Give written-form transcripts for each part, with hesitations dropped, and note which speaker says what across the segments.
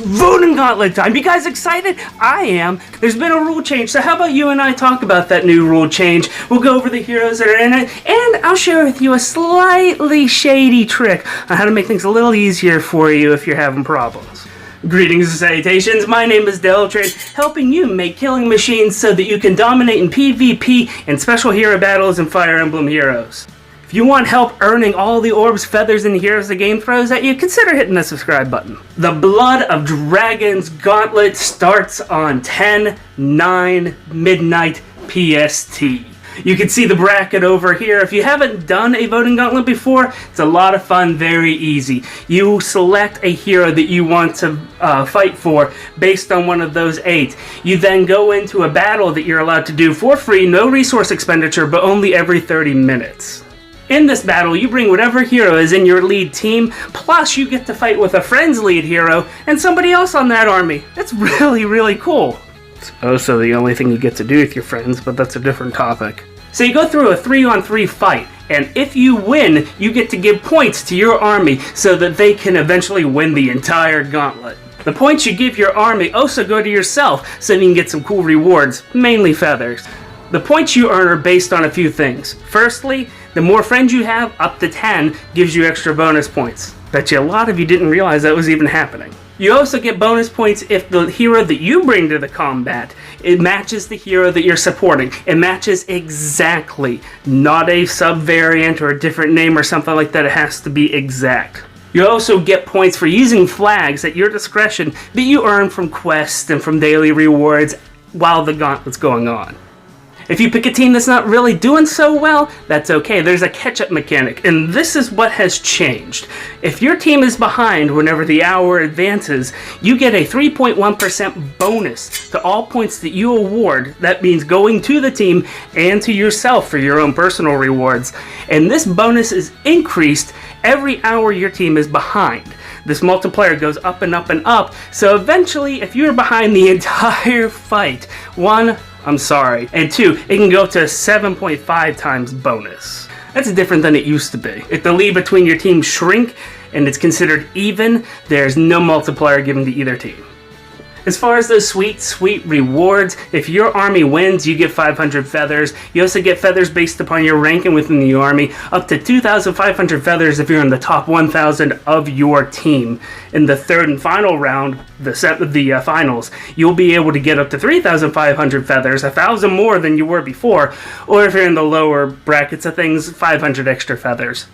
Speaker 1: Voting Gauntlet time. You guys excited? I am. There's been a rule change, so how about you and I talk about that new rule change? We'll go over the heroes that are in it, and I'll share with you a slightly shady trick on how to make things a little easier for you if you're having problems. Greetings and salutations, my name is Deltran, helping you make killing machines so that you can dominate in PvP and special hero battles in Fire Emblem Heroes. If you want help earning all the orbs, feathers, and heroes the game throws at you, consider hitting the subscribe button. The Blood of Dragons Gauntlet starts on 10/9 midnight PST. You can see the bracket over here. If you haven't done a voting gauntlet before, it's a lot of fun, very easy. You select a hero that you want to fight for based on one of those 8. You then go into a battle that you're allowed to do for free, no resource expenditure, but only every 30 minutes. In this battle, you bring whatever hero is in your lead team, plus you get to fight with a friend's lead hero and somebody else on that army. It's really, really cool. It's also the only thing you get to do with your friends, but that's a different topic. So you go through a 3-on-3 fight, and if you win, you get to give points to your army so that they can eventually win the entire gauntlet. The points you give your army also go to yourself, so you can get some cool rewards, mainly feathers. The points you earn are based on a few things. Firstly, the more friends you have, up to 10, gives you extra bonus points. Bet you a lot of you didn't realize that was even happening. You also get bonus points if the hero that you bring to the combat, it matches the hero that you're supporting. It matches exactly, not a sub-variant or a different name or something like that. It has to be exact. You also get points for using flags at your discretion that you earn from quests and from daily rewards while the gauntlet's going on. If you pick a team that's not really doing so well, that's okay. There's a catch-up mechanic, and this is what has changed. If your team is behind whenever the hour advances, you get a 3.1% bonus to all points that you award. That means going to the team and to yourself for your own personal rewards. And this bonus is increased every hour your team is behind. This multiplier goes up and up and up, so eventually, if you're behind the entire fight, 1, I'm sorry, and 2, it can go to 7.5 times bonus. That's different than it used to be. If the lead between your teams shrink and it's considered even, there's no multiplier given to either team. As far as those sweet rewards, if your army wins, you get 500 feathers. You also get feathers based upon your ranking within the army, up to 2,500 feathers if you're in the top 1,000 of your team. In the third and final round, the finals, you'll be able to get up to 3,500 feathers, 1,000 more than you were before, or if you're in the lower brackets of things, 500 extra feathers.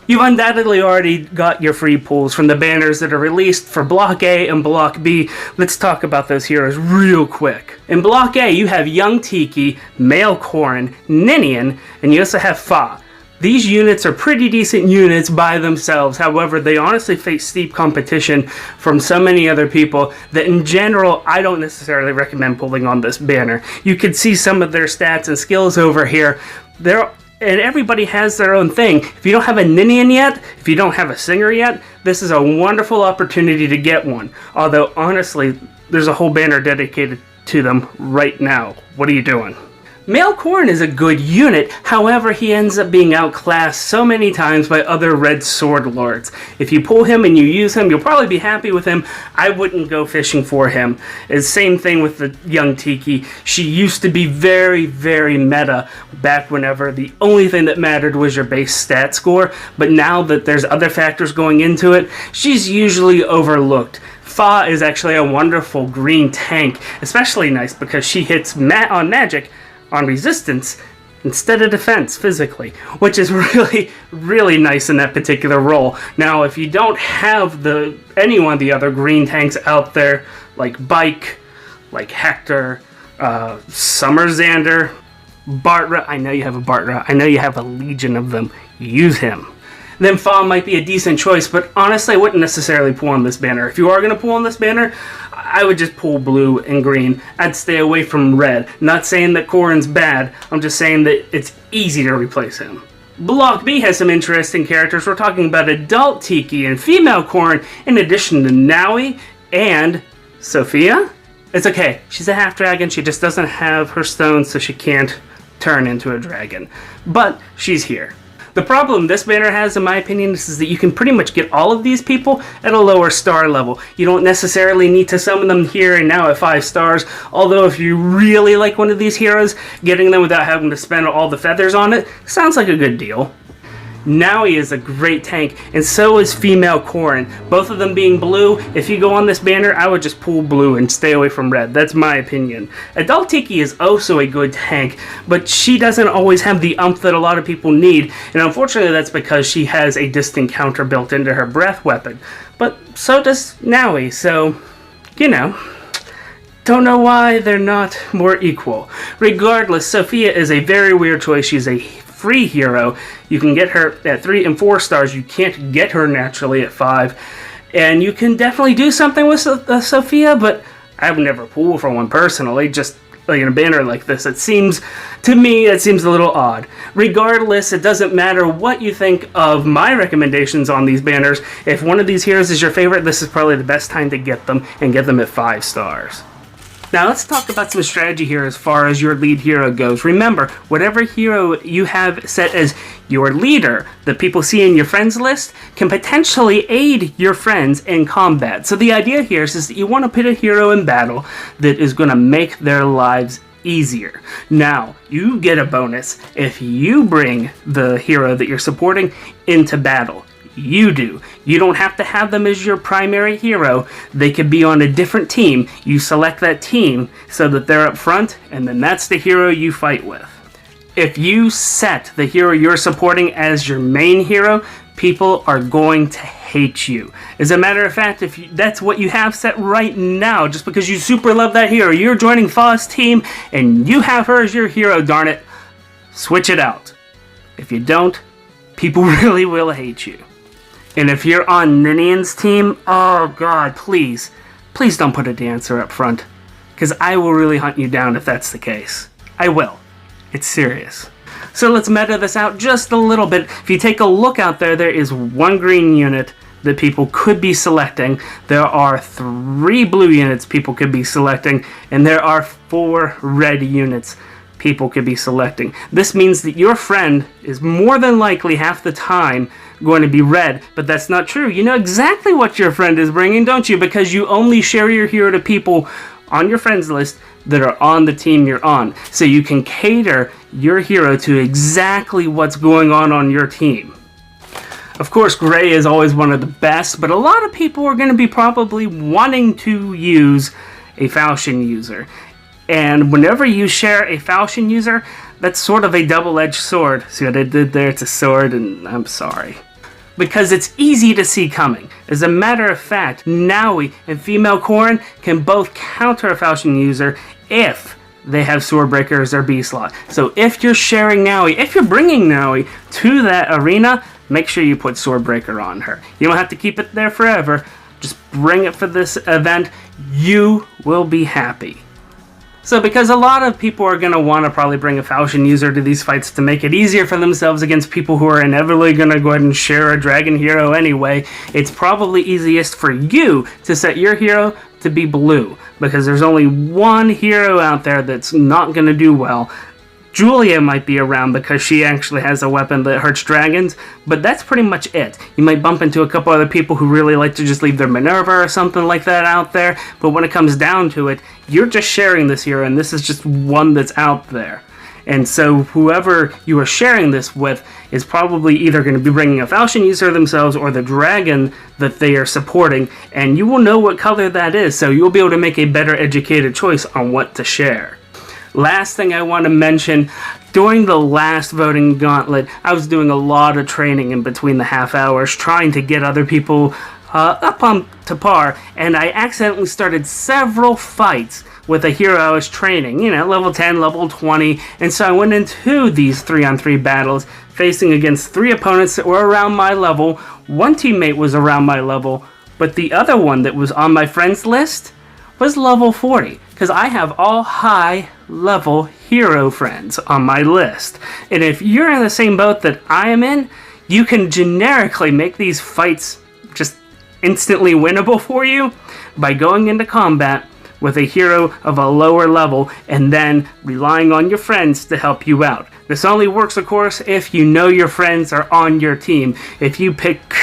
Speaker 1: You've undoubtedly already got your free pulls from the banners that are released for Block A and Block B. Let's talk about those heroes real quick. In Block A, you have young Tiki, male Corrin, Ninian, and you also have Fae. These units are pretty decent units by themselves, however, they honestly face steep competition from so many other people that in general, I don't necessarily recommend pulling on this banner. You can see some of their stats and skills over here. And everybody has their own thing. If you don't have a Ninian yet, if you don't have a singer yet, this is a wonderful opportunity to get one. Although, honestly, there's a whole banner dedicated to them right now. What are you doing? Male Corrin is a good unit, however he ends up being outclassed so many times by other red sword lords. If you pull him and you use him, you'll probably be happy with him. I wouldn't go fishing for him. It's same thing with the young Tiki. She used to be very, very meta back whenever the only thing that mattered was your base stat score, but now that there's other factors going into it, she's usually overlooked. Fae is actually a wonderful green tank, especially nice because she hits on magic on resistance instead of defense physically, which is really, really nice in that particular role. Now, if you don't have any one of the other green tanks out there, like Bike, like Hector, Summerzander, Bartra, I know you have a Bartra, I know you have a legion of them, use him. Then Fae might be a decent choice, but honestly I wouldn't necessarily pull on this banner. If you are going to pull on this banner, I would just pull blue and green. I'd stay away from red. Not saying that Corrin's bad, I'm just saying that it's easy to replace him. Block B has some interesting characters. We're talking about adult Tiki and female Corrin, in addition to Nowi and Sophia. It's okay, she's a half dragon, she just doesn't have her stones, so she can't turn into a dragon. But she's here. The problem this banner has, in my opinion, is that you can pretty much get all of these people at a lower star level. You don't necessarily need to summon them here and now at 5 stars, although if you really like one of these heroes, getting them without having to spend all the feathers on it sounds like a good deal. Nowi is a great tank, and so is female Corrin. Both of them being blue, if you go on this banner, I would just pull blue and stay away from red. That's my opinion. Adult Tiki is also a good tank, but she doesn't always have the umph that a lot of people need, and unfortunately that's because she has a distant counter built into her breath weapon. But so does Nowi, so, you know. Don't know why they're not more equal. Regardless, Sophia is a very weird choice. She's a free hero. You can get her at 3 and 4 stars. You can't get her naturally at 5. And you can definitely do something with Sophia, but I would never pull for one personally, just like in a banner like this. To me, it seems a little odd. Regardless, it doesn't matter what you think of my recommendations on these banners. If one of these heroes is your favorite, this is probably the best time to get them, and get them at 5 stars. Now let's talk about some strategy here as far as your lead hero goes. Remember, whatever hero you have set as your leader that people see in your friends list can potentially aid your friends in combat. So the idea here is that you want to put a hero in battle that is going to make their lives easier. Now, you get a bonus if you bring the hero that you're supporting into battle. You do. You don't have to have them as your primary hero. They could be on a different team. You select that team so that they're up front, and then that's the hero you fight with. If you set the hero you're supporting as your main hero, people are going to hate you. As a matter of fact, that's what you have set right now, just because you super love that hero, you're joining FEH's team, and you have her as your hero, darn it, switch it out. If you don't, people really will hate you. And if you're on Ninian's team, oh god, please don't put a dancer up front. Because I will really hunt you down if that's the case. I will. It's serious. So let's meta this out just a little bit. If you take a look out there, there is 1 green unit that people could be selecting. There are 3 blue units people could be selecting. And there are 4 red units people could be selecting. This means that your friend is more than likely half the time going to be red, but that's not true. You know exactly what your friend is bringing, don't you? Because you only share your hero to people on your friends list that are on the team you're on. So you can cater your hero to exactly what's going on your team. Of course, gray is always one of the best, but a lot of people are going to be probably wanting to use a falchion user. And whenever you share a falchion user, that's sort of a double-edged sword. See what I did there? It's a sword, and I'm sorry. Because it's easy to see coming. As a matter of fact, Nowi and female Corrin can both counter a falchion user if they have Swordbreaker as their B slot. So if you're sharing Nowi, if you're bringing Nowi to that arena, make sure you put Swordbreaker on her. You don't have to keep it there forever. Just bring it for this event. You will be happy. So because a lot of people are going to want to probably bring a falchion user to these fights to make it easier for themselves against people who are inevitably going to go ahead and share a dragon hero anyway, it's probably easiest for you to set your hero to be blue, because there's only one hero out there that's not going to do well. Julia might be around because she actually has a weapon that hurts dragons, but that's pretty much it. You might bump into a couple other people who really like to just leave their Minerva or something like that out there, but when it comes down to it, you're just sharing this hero, and this is just one that's out there. And so whoever you are sharing this with is probably either going to be bringing a falchion user themselves or the dragon that they are supporting, and you will know what color that is, so you'll be able to make a better educated choice on what to share. Last thing I want to mention, during the last voting gauntlet, I was doing a lot of training in between the half hours, trying to get other people up on to par, and I accidentally started several fights with a hero I was training, you know, level 10, level 20, and so I went into these 3-on-3 battles, facing against 3 opponents that were around my level. One teammate was around my level, but the other one that was on my friends list was level 40, because I have all high level hero friends on my list. And if you're in the same boat that I am in, you can generically make these fights just instantly winnable for you by going into combat with a hero of a lower level and then relying on your friends to help you out. This only works, of course, if you know your friends are on your team. If you pick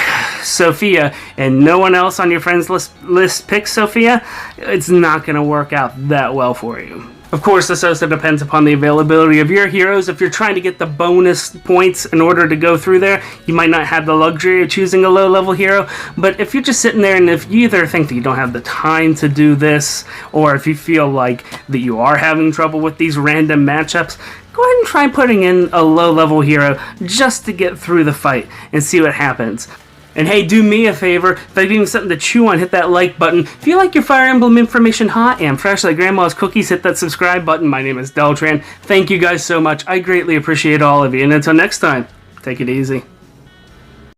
Speaker 1: Sophia and no one else on your friends list picks Sophia, it's not going to work out that well for you. Of course, this also depends upon the availability of your heroes. If you're trying to get the bonus points in order to go through there, you might not have the luxury of choosing a low-level hero. But if you're just sitting there and if you either think that you don't have the time to do this, or if you feel like that you are having trouble with these random matchups, go ahead and try putting in a low-level hero just to get through the fight and see what happens. And hey, do me a favor, if I give you something to chew on, hit that like button. If you like your Fire Emblem information hot and fresh like Grandma's cookies, hit that subscribe button. My name is Deltran. Thank you guys so much. I greatly appreciate all of you. And until next time, take it easy.